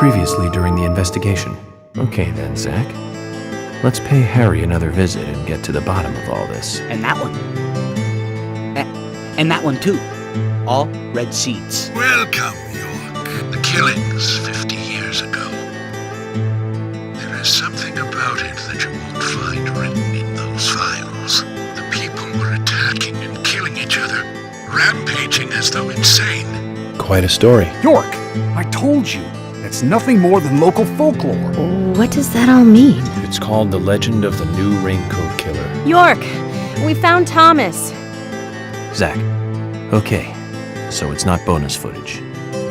previously during the investigation. Okay then, Zach. Let's pay Harry another visit and get to the bottom of all this. And that one. And that one too. All red seeds. Welcome, York. The killings 50 years ago. There is something about it that you won't find written in those files. The people were attacking and killing each other, rampaging as though insane. Quite a story. York, I told you, it's nothing more than local folklore. What does that all mean? It's called The Legend of the New Raincoat Killer. York, we found Thomas. Zach, okay, so it's not bonus footage.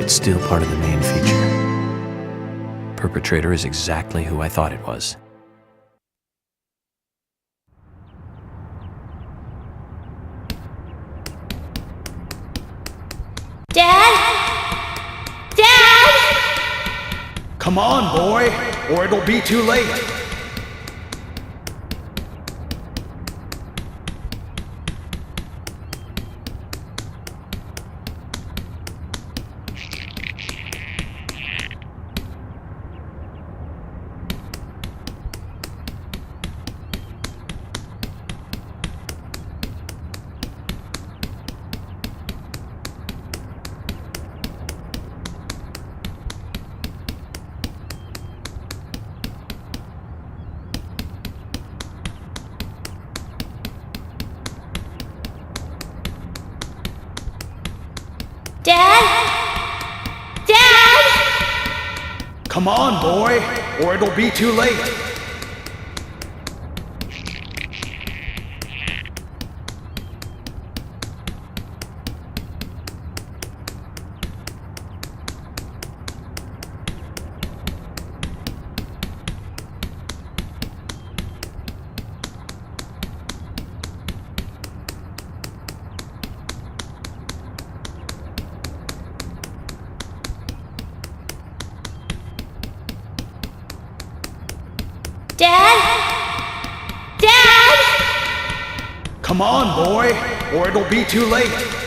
It's still part of the main feature. Perpetrator is exactly who I thought it was. Dad? Dad? Come on, boy, or it'll be too late. Dad? Dad? Come on, boy, or it'll be too late. Dad? Dad? Come on, boy, or it'll be too late.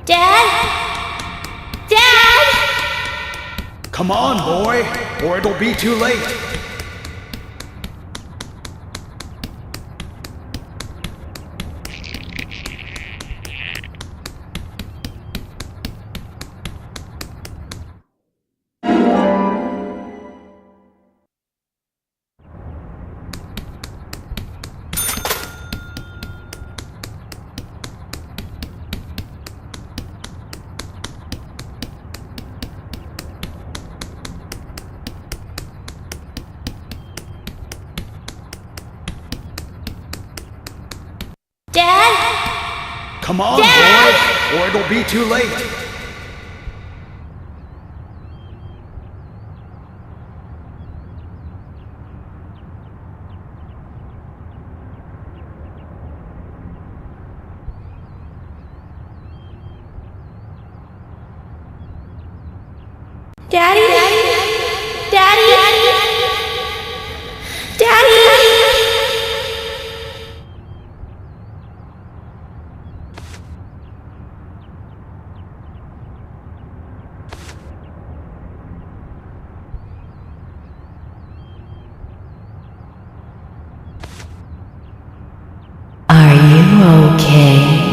Dad? Dad? Come on, boy, or it'll be too late. Dad? Come on, Dad! boy, or it'll be too late. Daddy? Daddy? Daddy? Are you okay?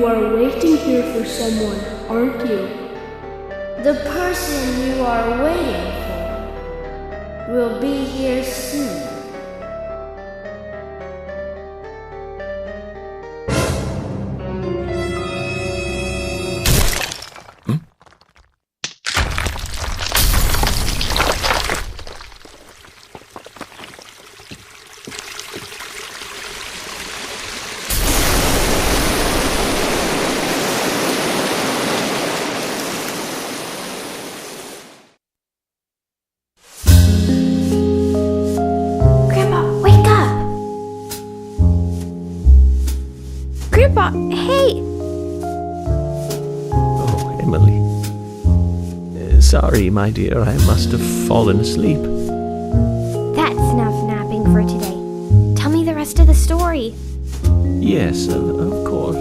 are waiting here for someone, aren't you? The person you are waiting for will be here soon. Grandpa, hey! Oh, Emily. Sorry, my dear, I must have fallen asleep. That's enough napping for today. Tell me the rest of the story. Yes, of course.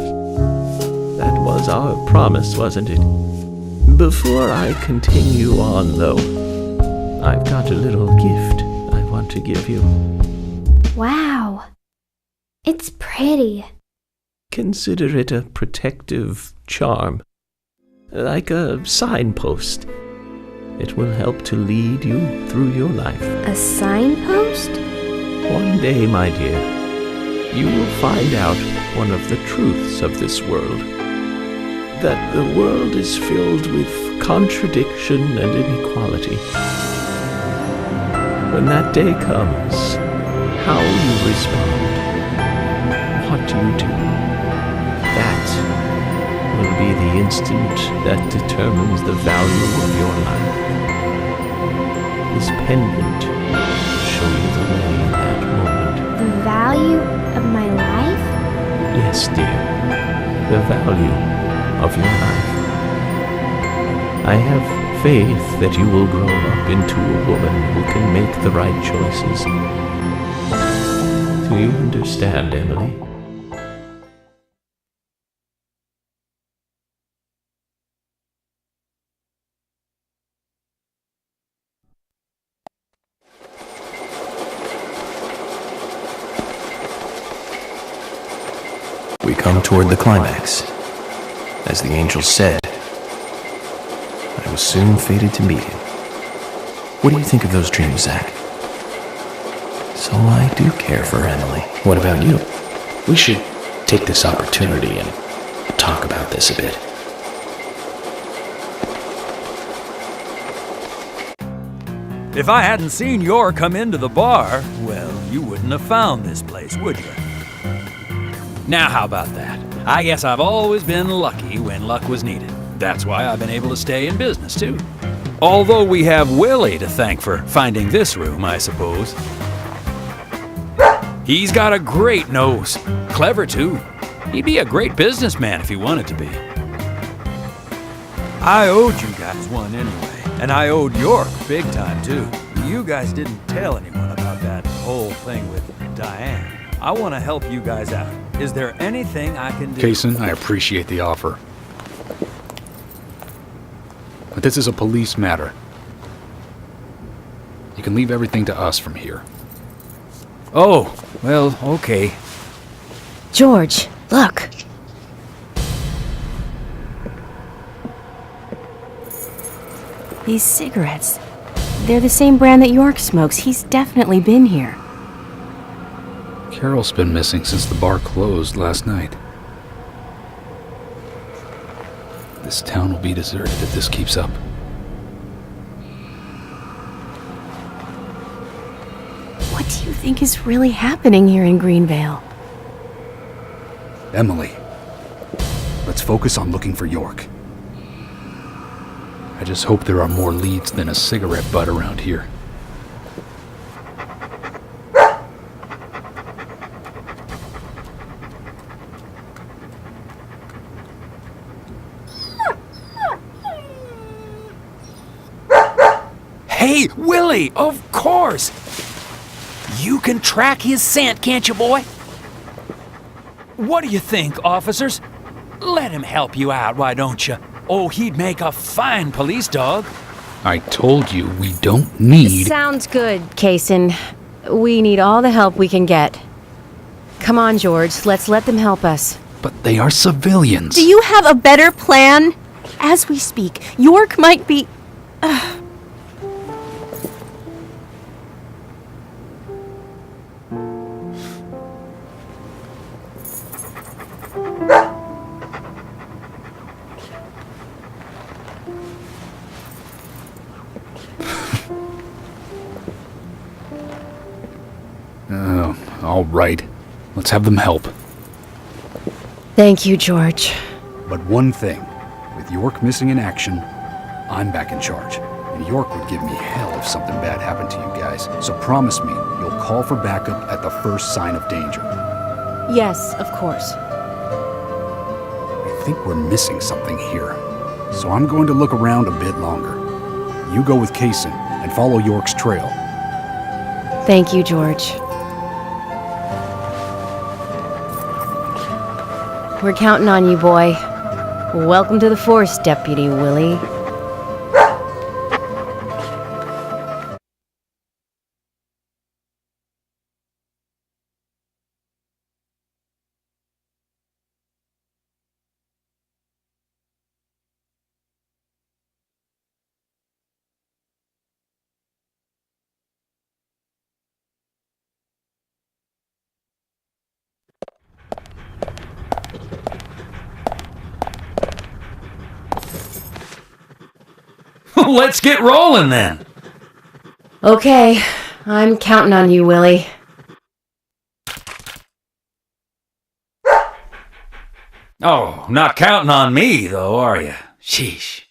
That was our promise, wasn't it? Before I continue on, though, I've got a little gift I want to give you. Wow. It's pretty. Consider it a protective charm, like a signpost. It will help to lead you through your life. A signpost? One day, my dear, you will find out one of the truths of this world. That the world is filled with contradiction and inequality. When that day comes, how you respond, what you do, that will be the instant that determines the value of your life. This pendant will show you the way in that moment. The value of my life? Yes, dear, the value of your life. I have faith that you will grow up into a woman who can make the right choices. Do you understand, Emily? We come toward the climax. As the angel said, I was soon fated to meet him. What do you think of those dreams, Zach? So I do care for Emily. What about you? We should take this opportunity and talk about this a bit. If I hadn't seen York come into the bar, well, you wouldn't have found this place, would you? Now how about that? I guess I've always been lucky when luck was needed. That's why I've been able to stay in business, too. Although we have Willie to thank for finding this room, I suppose. He's got a great nose. Clever, too. He'd be a great businessman if he wanted to be. I owed you guys one anyway, and I owed York big time, too. You guys didn't tell anyone about that whole thing with Diane. I want to help you guys out. Is there anything I can do? Kaysen, I appreciate the offer. But this is a police matter. You can leave everything to us from here. Oh, well, okay. George, look. These cigarettes. They're the same brand that York smokes. He's definitely been here. Carol's been missing since the bar closed last night. This town will be deserted if this keeps up. What do you think is really happening here in Greenvale? Emily, let's focus on looking for York. I just hope there are more leads than a cigarette butt around here. Hey, Willie, of course! You can track his scent, can't you, boy? What do you think, officers? Let him help you out, why don't you? Oh, he'd make a fine police dog. I told you we don't need... Sounds good, Kaysen. We need all the help we can get. Come on, George, let's let them help us. But they are civilians. Do you have a better plan? As we speak, York might be... All right. Let's have them help. Thank you, George. But one thing. With York missing in action, I'm back in charge. And York would give me hell if something bad happened to you guys. So promise me you'll call for backup at the first sign of danger. Yes, of course. I think we're missing something here. So I'm going to look around a bit longer. You go with Kaysen and follow York's trail. Thank you, George. We're counting on you, boy. Welcome to the force, Deputy Willie. Let's get rolling then. Okay, I'm counting on you, Willie. Oh, not counting on me, though, are you? Sheesh.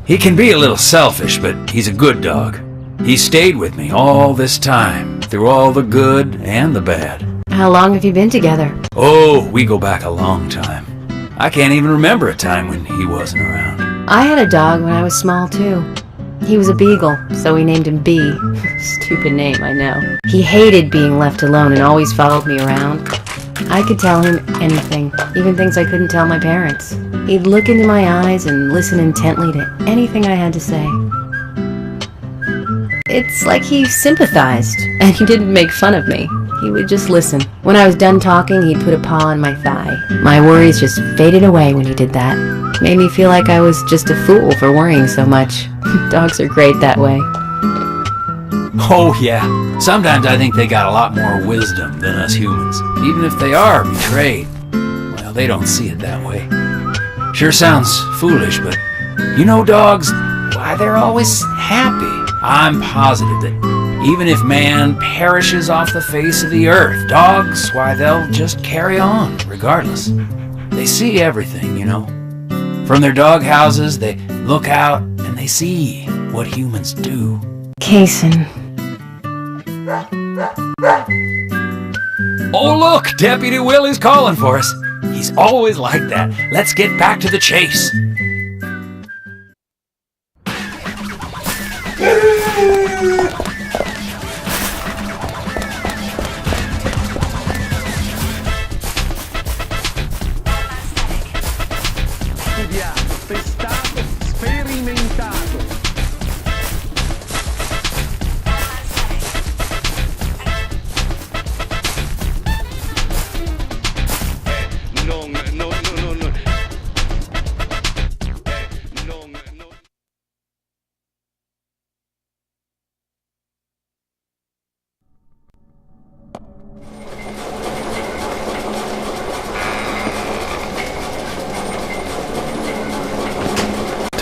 He can be a little selfish, but he's a good dog. He stayed with me all this time, through all the good and the bad. How long have you been together? Oh, we go back a long time. I can't even remember a time when he wasn't around. I had a dog when I was small, too. He was a beagle, so we named him B. Stupid name, I know. He hated being left alone and always followed me around. I could tell him anything, even things I couldn't tell my parents. He'd look into my eyes and listen intently to anything I had to say. It's like he sympathized, and he didn't make fun of me. He would just listen. When I was done talking, he'd put a paw on my thigh. My worries just faded away when he did that. Made me feel like I was just a fool for worrying so much. Dogs are great that way. Oh yeah, sometimes I think they got a lot more wisdom than us humans. Even if they are betrayed, well, they don't see it that way. Sure sounds foolish, but you know dogs, why, they're always happy. I'm positive that even if man perishes off the face of the earth, dogs, why, they'll just carry on, regardless. They see everything, you know. From their dog houses, they look out and they see what humans do. Kaysen. Oh, look! Deputy Willie's calling for us. He's always like that. Let's get back to the chase.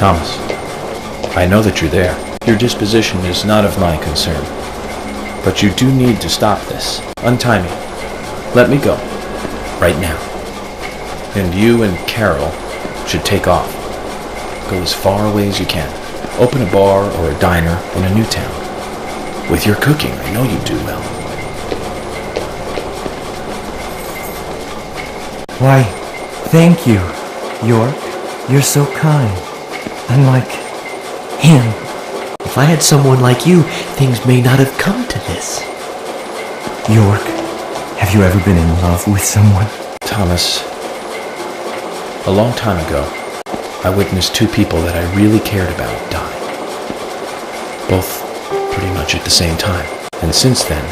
Thomas, I know that you're there. Your disposition is not of my concern. But you do need to stop this. Untie me. Let me go. Right now. And you and Carol should take off. Go as far away as you can. Open a bar or a diner in a new town. With your cooking, I know you do well. Why, thank you, York. You're so kind. Unlike him. If I had someone like you, things may not have come to this. York, have you ever been in love with someone? Thomas, a long time ago, I witnessed two people that I really cared about die. Both pretty much at the same time. And since then,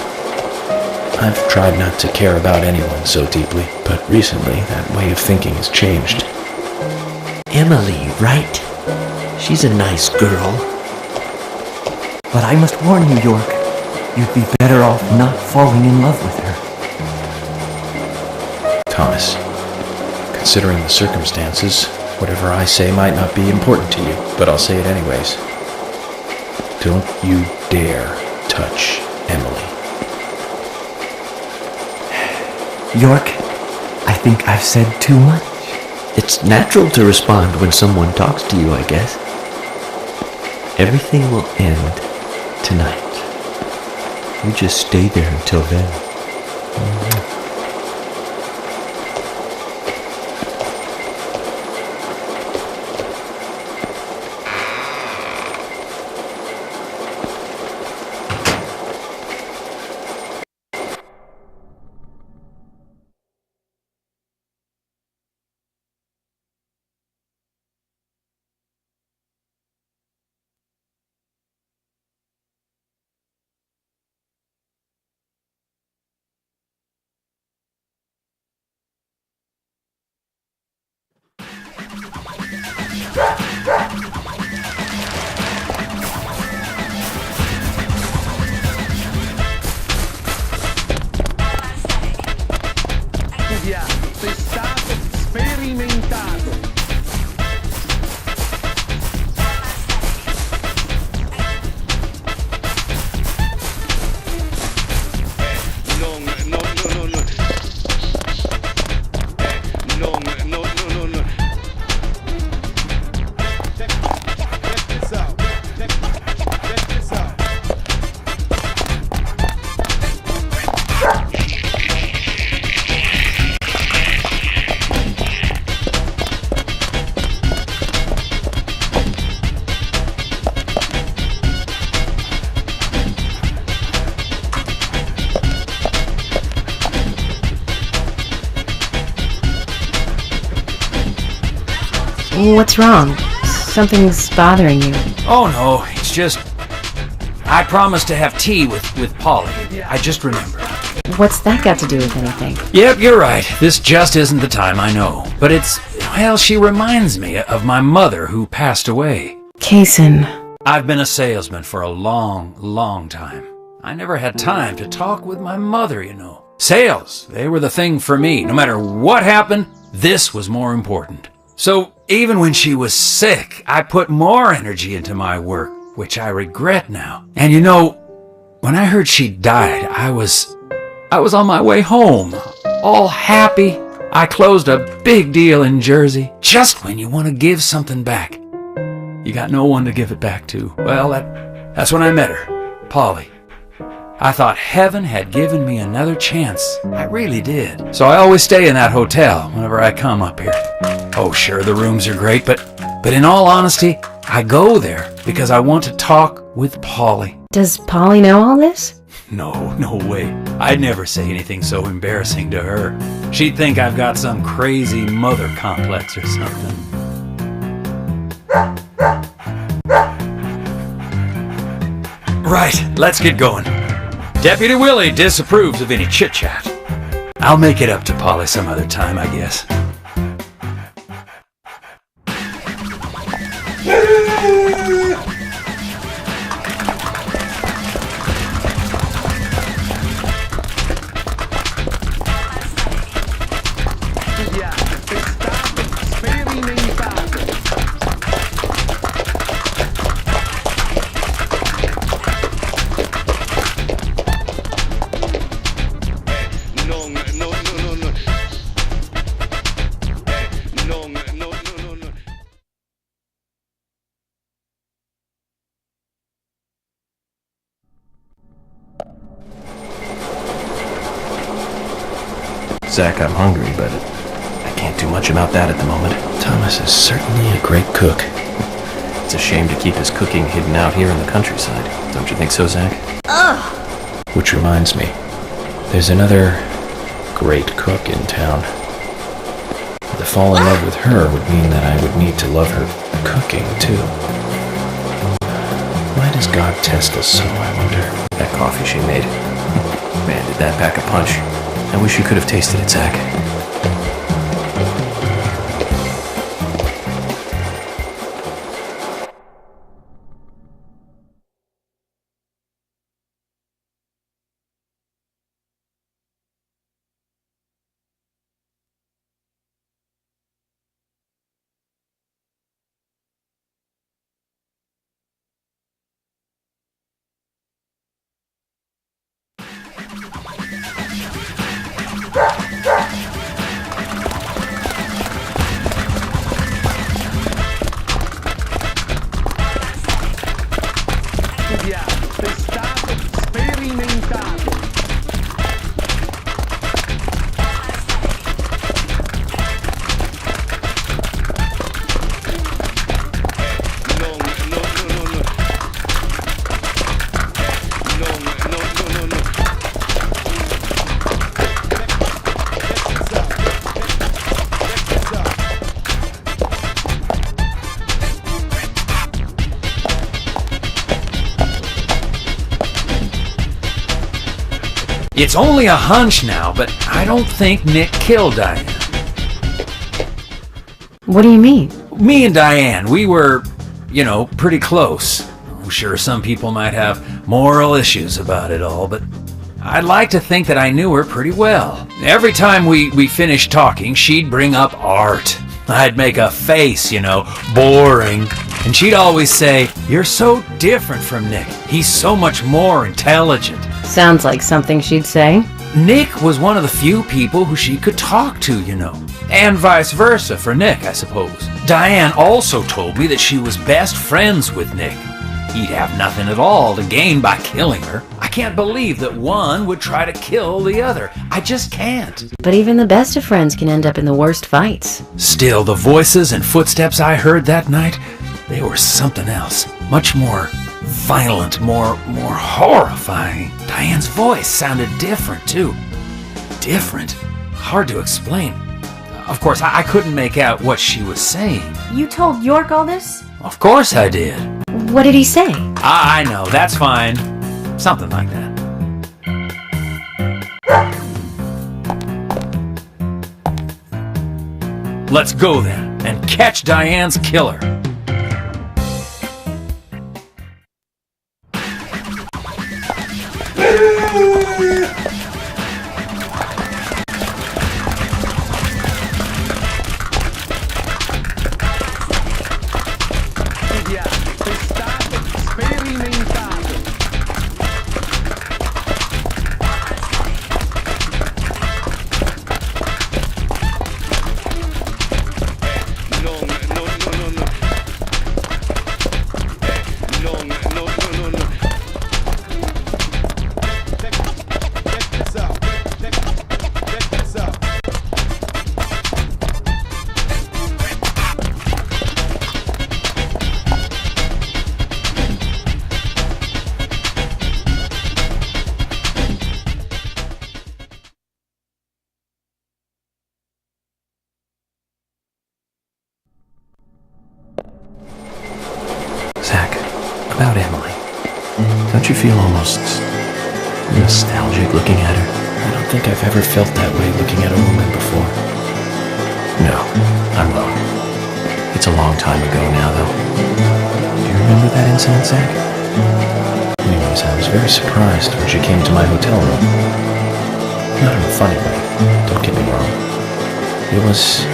I've tried not to care about anyone so deeply, but recently that way of thinking has changed. Emily, right? She's a nice girl. But I must warn you, York, you'd be better off not falling in love with her. Thomas, considering the circumstances, whatever I say might not be important to you, but I'll say it anyways. Don't you dare touch Emily. York, I think I've said too much. It's natural to respond when someone talks to you, I guess. Everything will end tonight. You just stay there until then. Sei stato sperimentato. What's wrong? Something's bothering you. Oh no, it's just... I promised to have tea with Polly. I just remembered. What's that got to do with anything? Yep, you're right. This just isn't the time, I know. But it's... well, she reminds me of my mother who passed away. Kaysen. I've been a salesman for a long, long time. I never had time to talk with my mother, you know. Sales, they were the thing for me. No matter what happened, This was more important. So even when she was sick, I put more energy into my work, which I regret now. And you know, when I heard she died, I was on my way home, all happy. I closed a big deal in Jersey. Just when you want to give something back, you got no one to give it back to. Well, that's when I met her, Polly. I thought heaven had given me another chance. I really did. So I always stay in that hotel whenever I come up here. Oh, sure, the rooms are great, but in all honesty, I go there because I want to talk with Polly. Does Polly know all this? No way. I'd never say anything so embarrassing to her. She'd think I've got some crazy mother complex or something. Right, let's get going. Deputy Willie disapproves of any chit-chat. I'll make it up to Polly some other time, I guess. Zach, I'm hungry, but I can't do much about that at the moment. Thomas is certainly a great cook. It's a shame to keep his cooking hidden out here in the countryside. Don't you think so, Zach? Ugh! Which reminds me, there's another great cook in town. To fall in love with her would mean that I would need to love her cooking, too. Why does God test us so, I wonder? That coffee she made. Man, did that pack a punch. I wish you could have tasted it, Zach. It's only a hunch now, but I don't think Nick killed Diane. What do you mean? Me and Diane, we were, pretty close. I'm sure some people might have moral issues about it all, but I'd like to think that I knew her pretty well. Every time we finished talking, she'd bring up art. I'd make a face, boring. And she'd always say, "You're so different from Nick. He's so much more intelligent." Sounds like something she'd say. Nick was one of the few people who she could talk to, And vice versa for Nick, I suppose. Diane also told me that she was best friends with Nick. He'd have nothing at all to gain by killing her. I can't believe that one would try to kill the other. I just can't. But even the best of friends can end up in the worst fights. Still, the voices and footsteps I heard that night, they were something else. Much more violent, more horrifying. Diane's voice sounded different, too. Different. Hard to explain. Of course, I couldn't make out what she was saying. You told York all this? Of course I did. What did he say? I know, that's fine. Something like that. Let's go then, and catch Diane's killer. about Emily? Don't you feel almost nostalgic looking at her? I don't think I've ever felt that way looking at a woman before. No, I'm wrong. It's a long time ago now, though. Do you remember that incident, Zach? Anyways, I was very surprised when she came to my hotel room. Not in a funny way, don't get me wrong. It was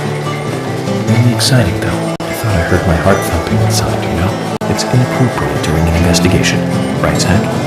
really exciting, though. I thought I heard my heart thumping inside, you know? It's inappropriate during an investigation, right, Zach?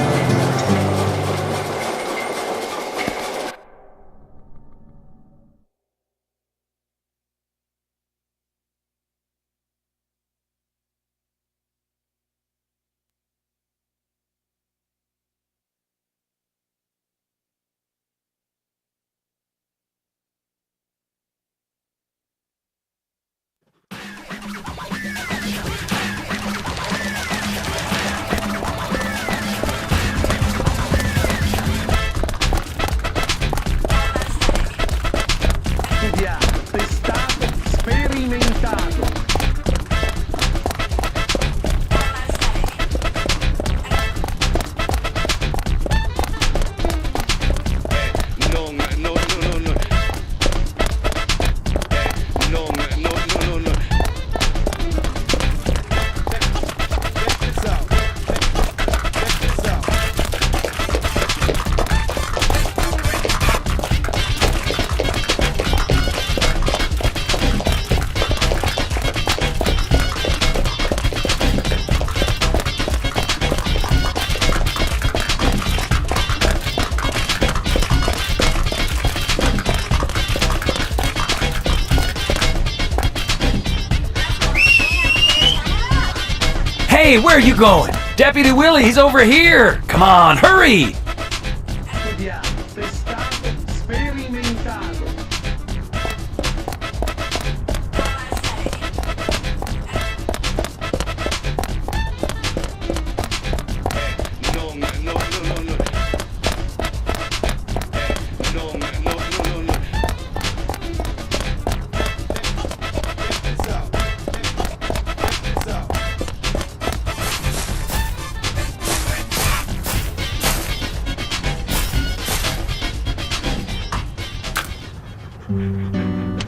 Hey, where are you going? Deputy Willie, he's over here! Come on, hurry!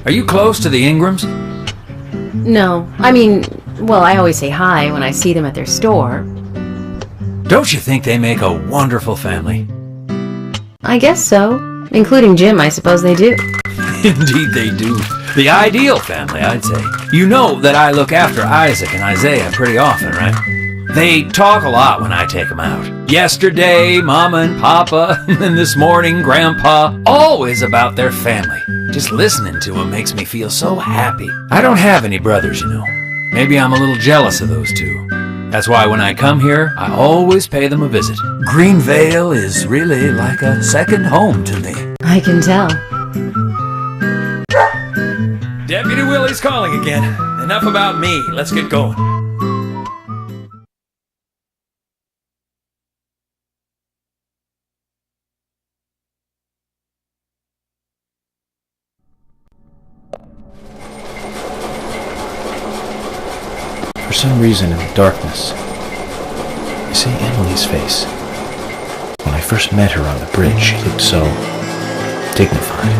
Are you close to the Ingrams? No, I mean, well, I always say hi when I see them at their store. Don't you think they make a wonderful family? I guess so. Including Jim, I suppose they do. Indeed they do. The ideal family, I'd say. You know that I look after Isaac and Isaiah pretty often, right? They talk a lot when I take them out. Yesterday, Mama and Papa, and this morning, Grandpa, always about their family. Just listening to them makes me feel so happy. I don't have any brothers, you know. Maybe I'm a little jealous of those two. That's why when I come here, I always pay them a visit. Greenvale is really like a second home to me. I can tell. Deputy Willie's calling again. Enough about me. Let's get going. For some reason in the darkness, I see Emily's face. When I first met her on the bridge, she looked so dignified.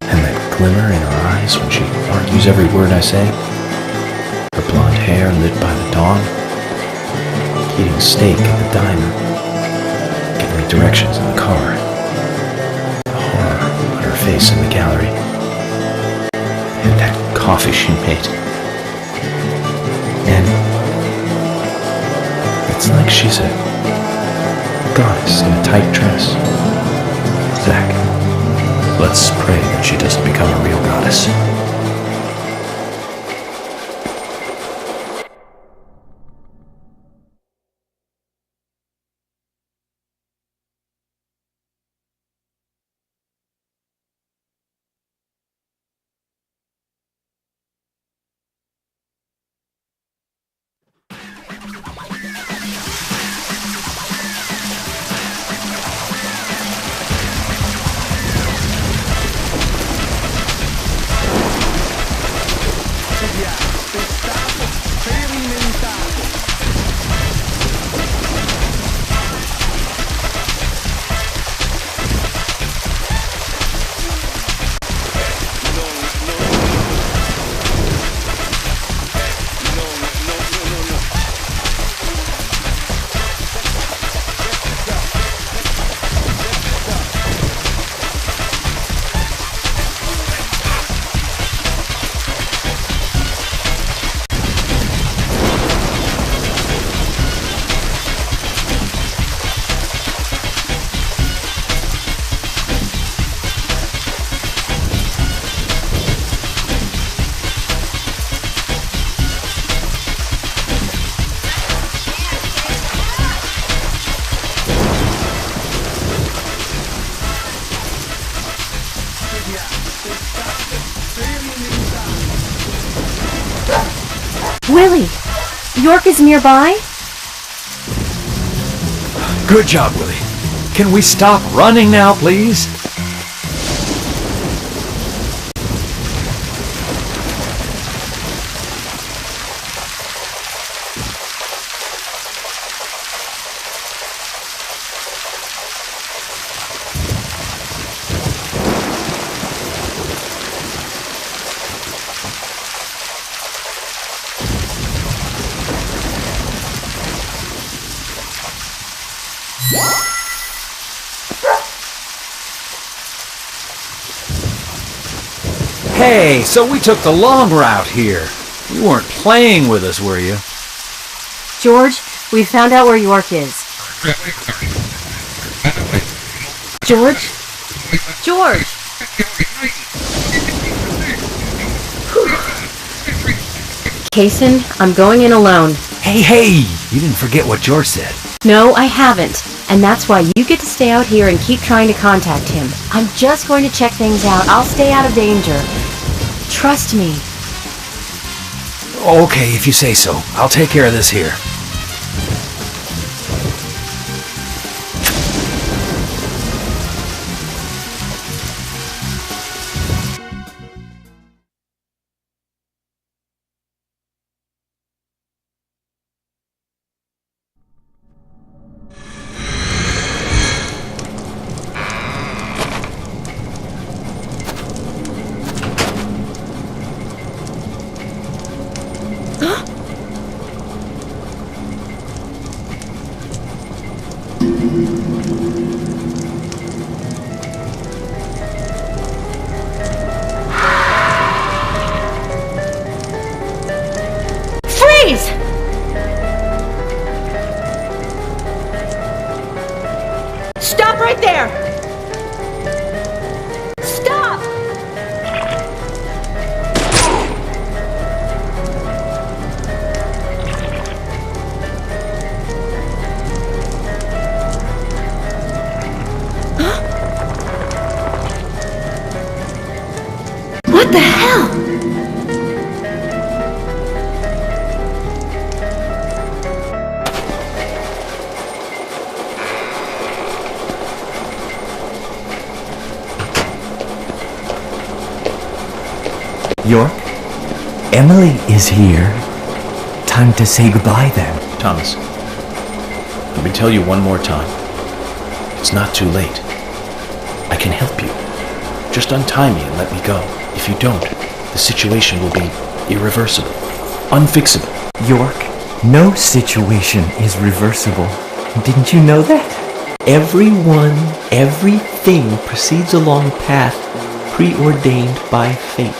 And that glimmer in her eyes when she argues every word I say. Her blonde hair lit by the dawn. Eating steak at the diner. Giving me directions in the car. The horror on her face in the gallery. And that coffee she made. And it's like she's a goddess in a tight dress. Zach, let's pray that she doesn't become a real goddess. Willie! York is nearby? Good job, Willie. Can we stop running now, please? Hey, so we took the long route here. You weren't playing with us, were you? George, we found out where York is. George? George! Kaysen, I'm going in alone. Hey! You didn't forget what George said. No, I haven't. And that's why you get to stay out here and keep trying to contact him. I'm just going to check things out. I'll stay out of danger. Trust me. Okay, if you say so. I'll take care of this here. Freeze! Stop right there! Stop! What the hell? York, Emily is here. Time to say goodbye then. Thomas, let me tell you one more time. It's not too late. I can help you. Just untie me and let me go. If you don't, the situation will be irreversible, unfixable. York, no situation is reversible. Didn't you know that? Everyone, everything proceeds along a path preordained by fate.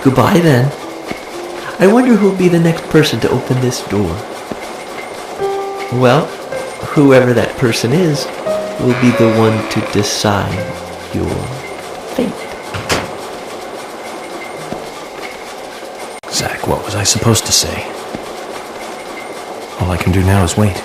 Goodbye then. I wonder who'll be the next person to open this door. Well, whoever that person is will be the one to decide your fate. Zach, what was I supposed to say? All I can do now is wait.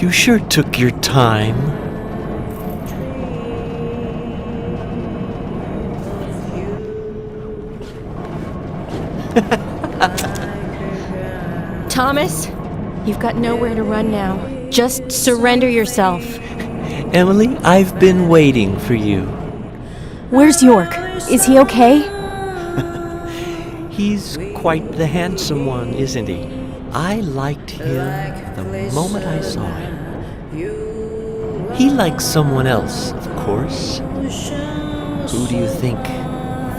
You sure took your time. Thomas, you've got nowhere to run now. Just surrender yourself. Emily, I've been waiting for you. Where's York? Is he okay? He's quite the handsome one, isn't he? I liked him the moment I saw him. He likes someone else, of course. Who do you think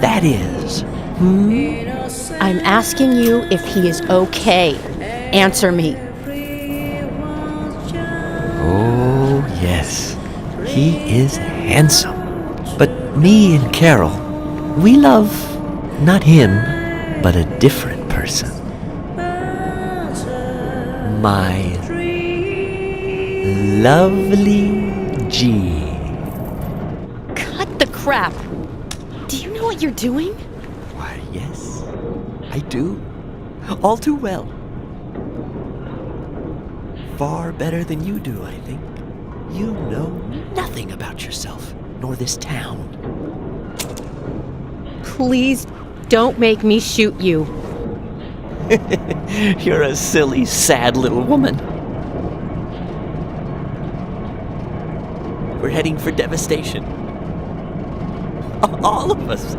that is? I'm asking you if he is okay. Answer me. Oh, yes. He is handsome. But me and Carol, we love not him, but a different person. My lovely G. Cut the crap. Do you know what you're doing? Why, yes, I do. All too well. Far better than you do, I think. You know nothing about yourself, nor this town. Please don't make me shoot you. You're a silly, sad little woman. We're heading for devastation. All of us.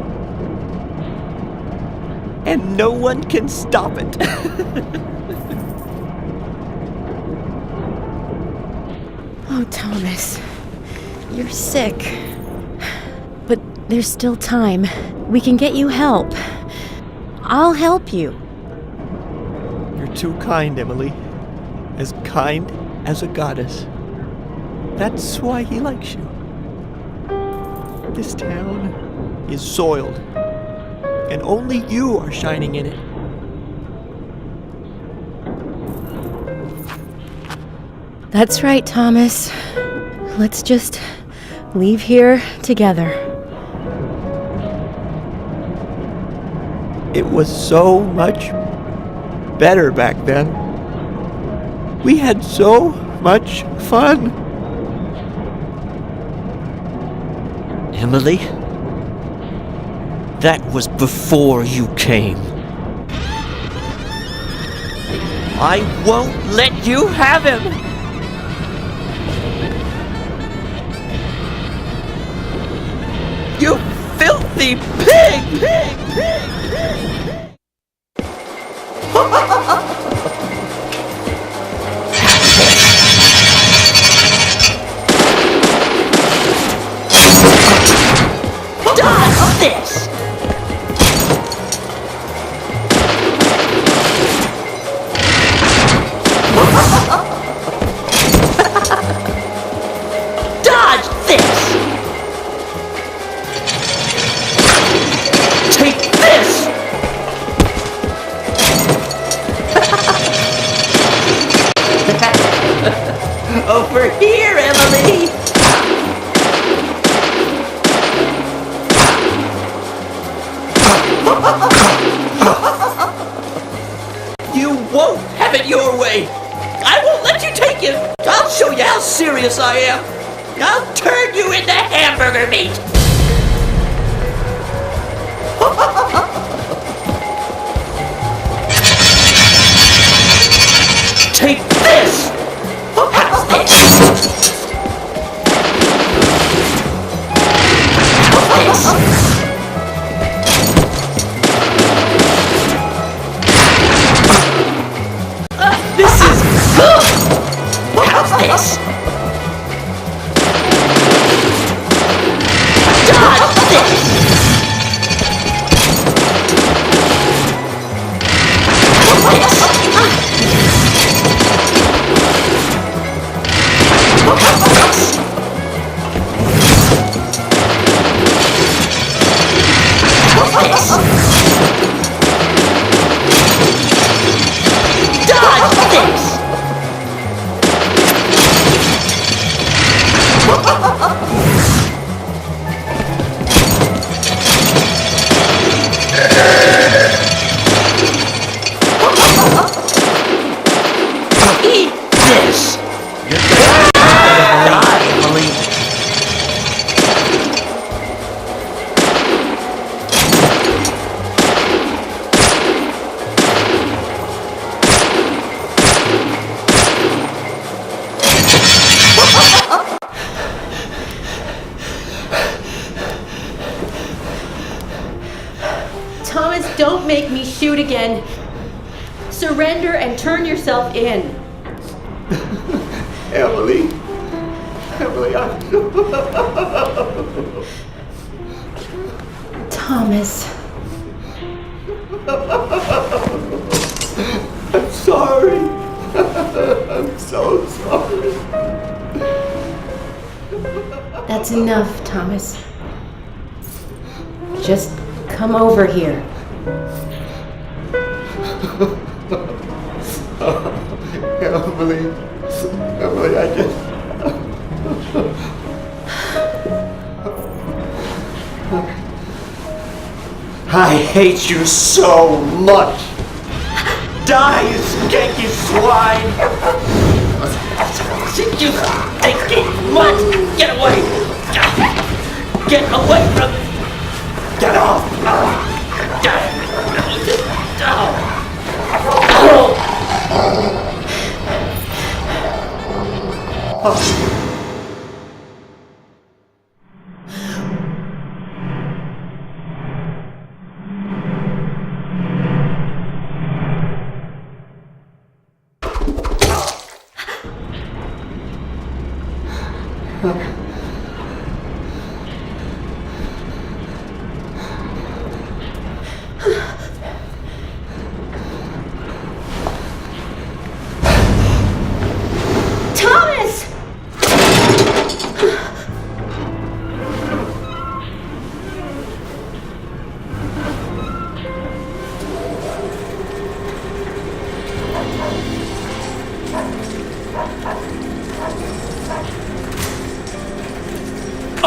And no one can stop it. Oh, Thomas. You're sick. But there's still time. We can get you help. I'll help you. You're too kind, Emily. As kind as a goddess. That's why he likes you. This town is soiled, and only you are shining in it. That's right, Thomas. Let's just leave here together. It was so much better back then. We had so much fun. Emily? That was before you came. I won't let you have him! You filthy pig! Dodge this! Dodge this! Take this! Over here, Emily! You won't have it your way! I won't let you take it! I'll show you how serious I am! I'll turn you into hamburger meat! Take this! How's this? How's this? This is good! How's this? Dodge this! How's this? Eat this! You're gonna die, Emily. Thomas, don't make me shoot again. Surrender and turn yourself in. Emily, Thomas. I'm sorry. I'm so sorry. That's enough, Thomas. Just come over here. Emily, I just... I hate you so much. Die, you skanky swine. You stinky mutt. Get away. Get away from me. Get off.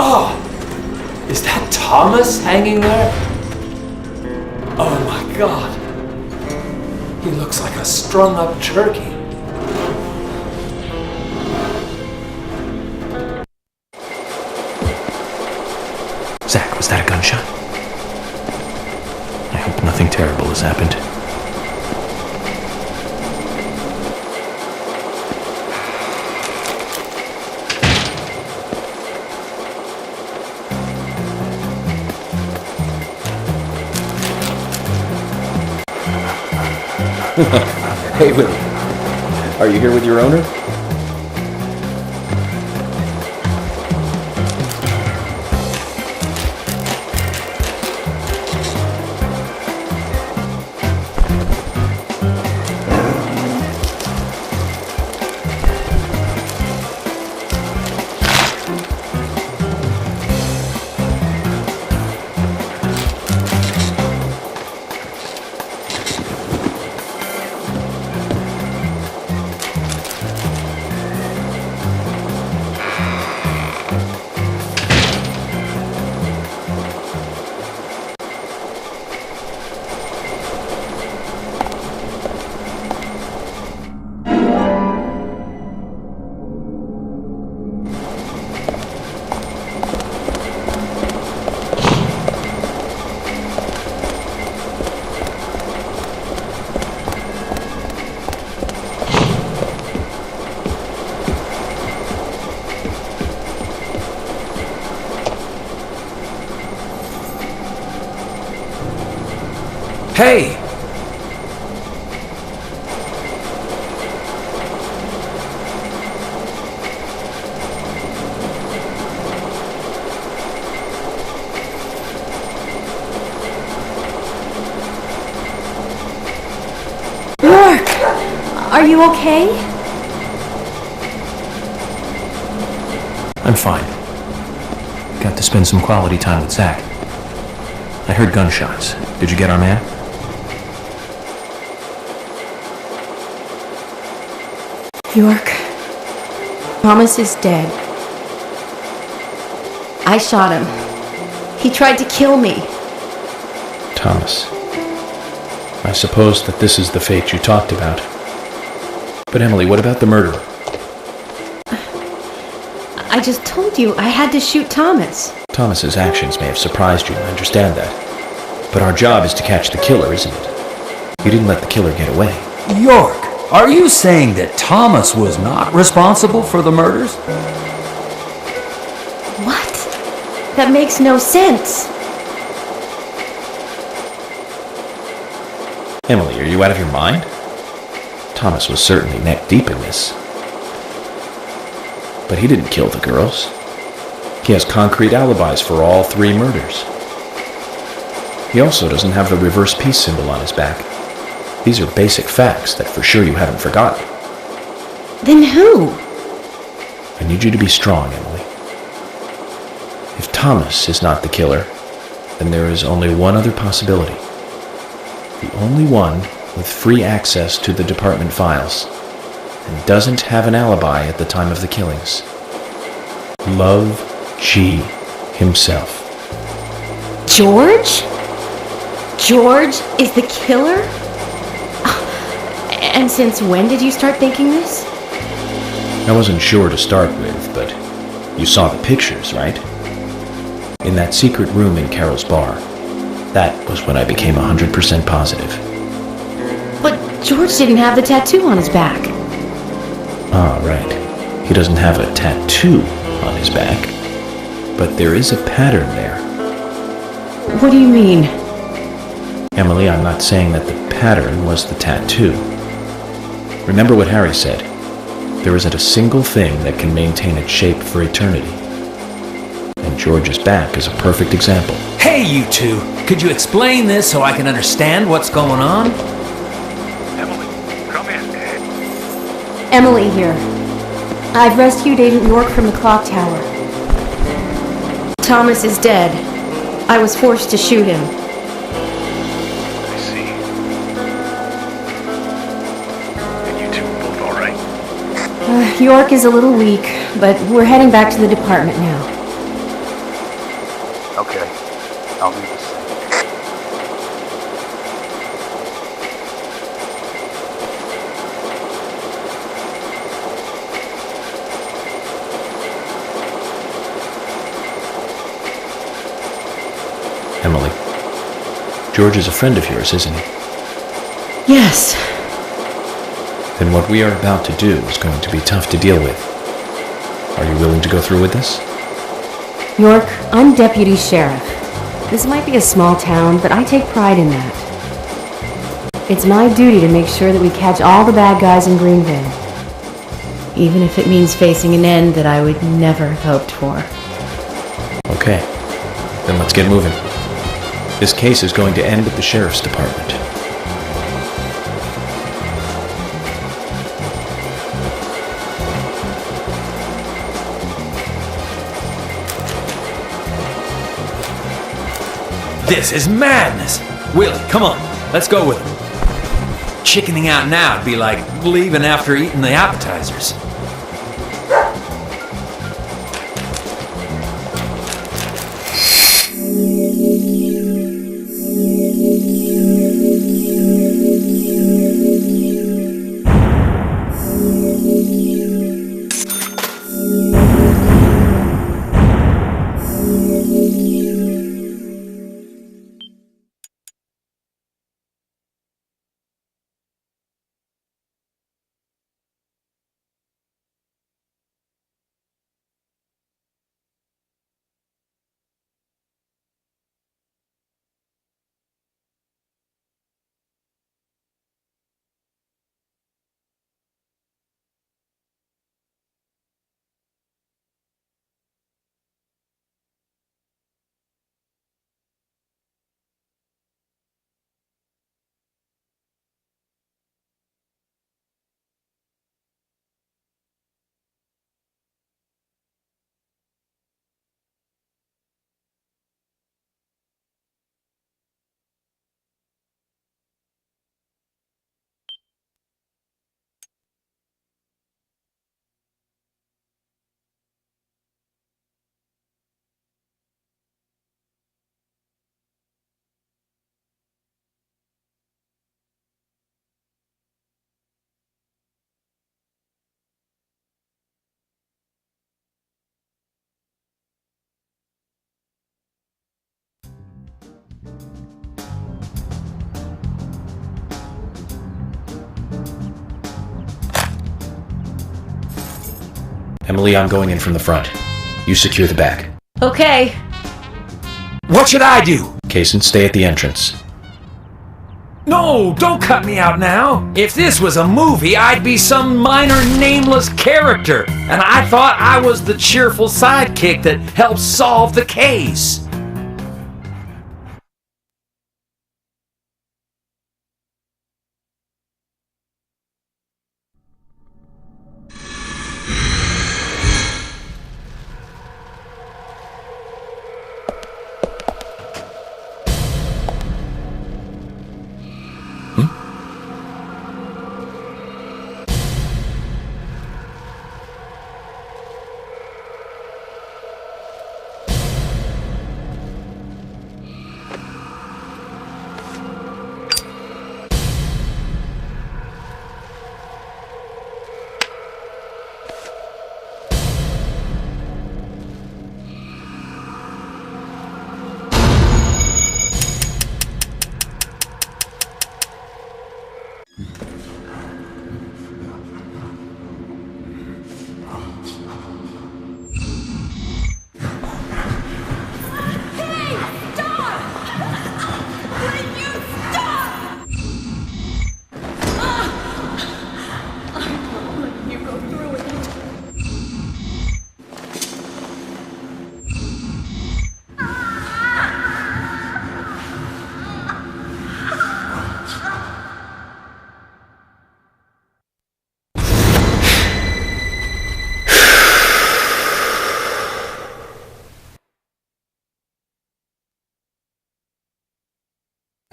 Oh! Is that Thomas hanging there? Oh my god. He looks like a strung-up turkey. Zach, was that a gunshot? I hope nothing terrible has happened. Hey, Willie. Are you here with your owner? Hey! York! Are you okay? I'm fine. Got to spend some quality time with Zach. I heard gunshots. Did you get our man? York, Thomas is dead. I shot him. He tried to kill me. Thomas. I suppose that this is the fate you talked about. But Emily, what about the murderer? I just told you I had to shoot Thomas. Thomas's actions may have surprised you, I understand that. But our job is to catch the killer, isn't it? You didn't let the killer get away. York, are you saying that Thomas was not responsible for the murders? What? That makes no sense. Emily, are you out of your mind? Thomas was certainly neck deep in this. But he didn't kill the girls. He has concrete alibis for all 3 murders. He also doesn't have the reverse peace symbol on his back. These are basic facts that for sure you haven't forgotten. Then who? I need you to be strong, Emily. If Thomas is not the killer, then there is only one other possibility. The only one with free access to the department files and doesn't have an alibi at the time of the killings. Love G himself. George? George is the killer? And since when did you start thinking this? I wasn't sure to start with, but you saw the pictures, right? In that secret room in Carol's bar. That was when I became 100% positive. But George didn't have the tattoo on his back. Ah, right. He doesn't have a tattoo on his back. But there is a pattern there. What do you mean? Emily, I'm not saying that the pattern was the tattoo. Remember what Harry said. There isn't a single thing that can maintain its shape for eternity. And George's back is a perfect example. Hey, you two! Could you explain this so I can understand what's going on? Emily, come in. Emily here. I've rescued Agent York from the clock tower. Thomas is dead. I was forced to shoot him. I see. And you two both all right? York is a little weak, but we're heading back to the department now. Okay, I'll do the same. Emily, George is a friend of yours, isn't he? Yes. Then what we are about to do is going to be tough to deal with. Are you willing to go through with this? York, I'm deputy sheriff. This might be a small town, but I take pride in that. It's my duty to make sure that we catch all the bad guys in Greenville. Even if it means facing an end that I would never have hoped for. Okay, then let's get moving. This case is going to end at the sheriff's department. This is madness! Willie, come on, let's go with him. Chickening out now would be like leaving after eating the appetizers. Emily, I'm going in from the front. You secure the back. Okay. What should I do? Kaysen, stay at the entrance. No, don't cut me out now. If this was a movie, I'd be some minor nameless character. And I thought I was the cheerful sidekick that helps solve the case.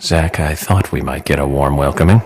Zach, I thought we might get a warm welcoming.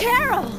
Carol!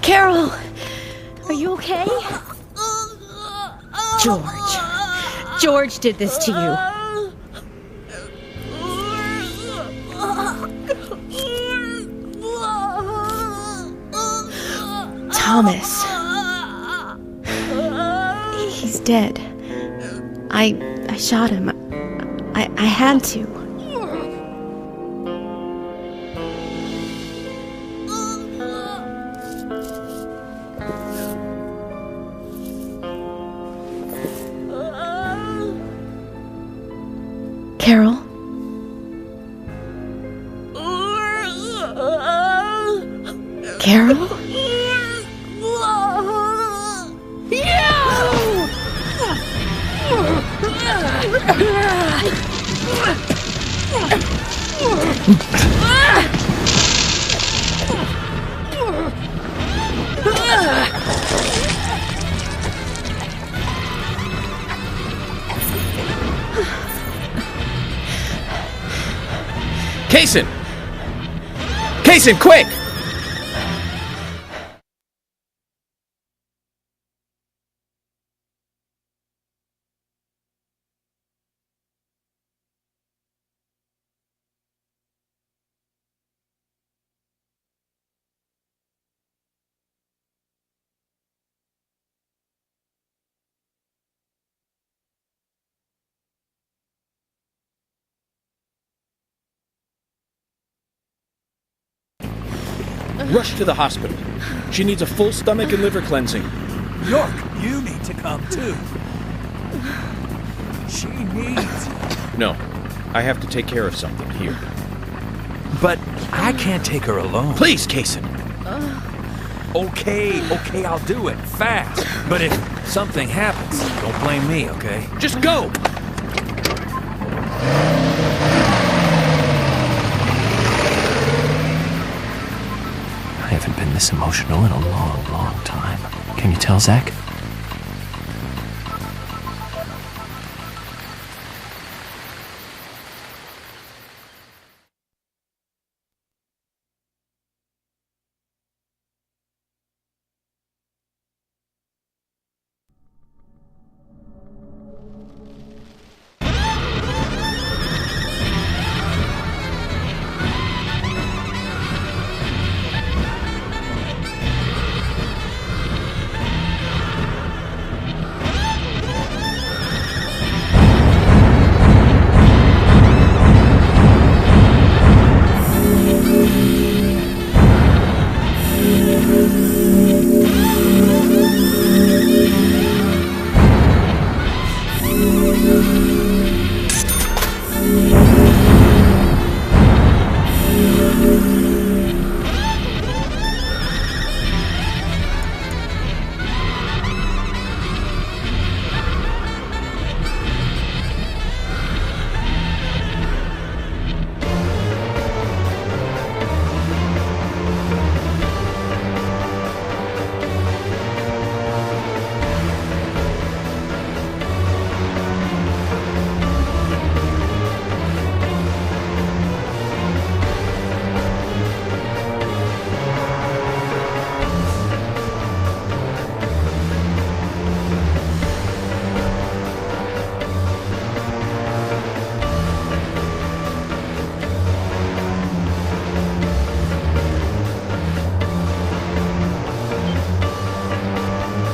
Carol! Are you okay? George did this to you. Thomas. He's dead. I shot him. I had to. Carol? Carol? Kaysen! Kaysen, quick! Rush to the hospital. She needs a full stomach and liver cleansing. York, you need to come too. She needs... No, I have to take care of something here. But I can't take her alone. Please, Kaysen. Okay, I'll do it, fast. But if something happens, don't blame me, okay? Just go! this emotional in a long, long time. Can you tell, Zach?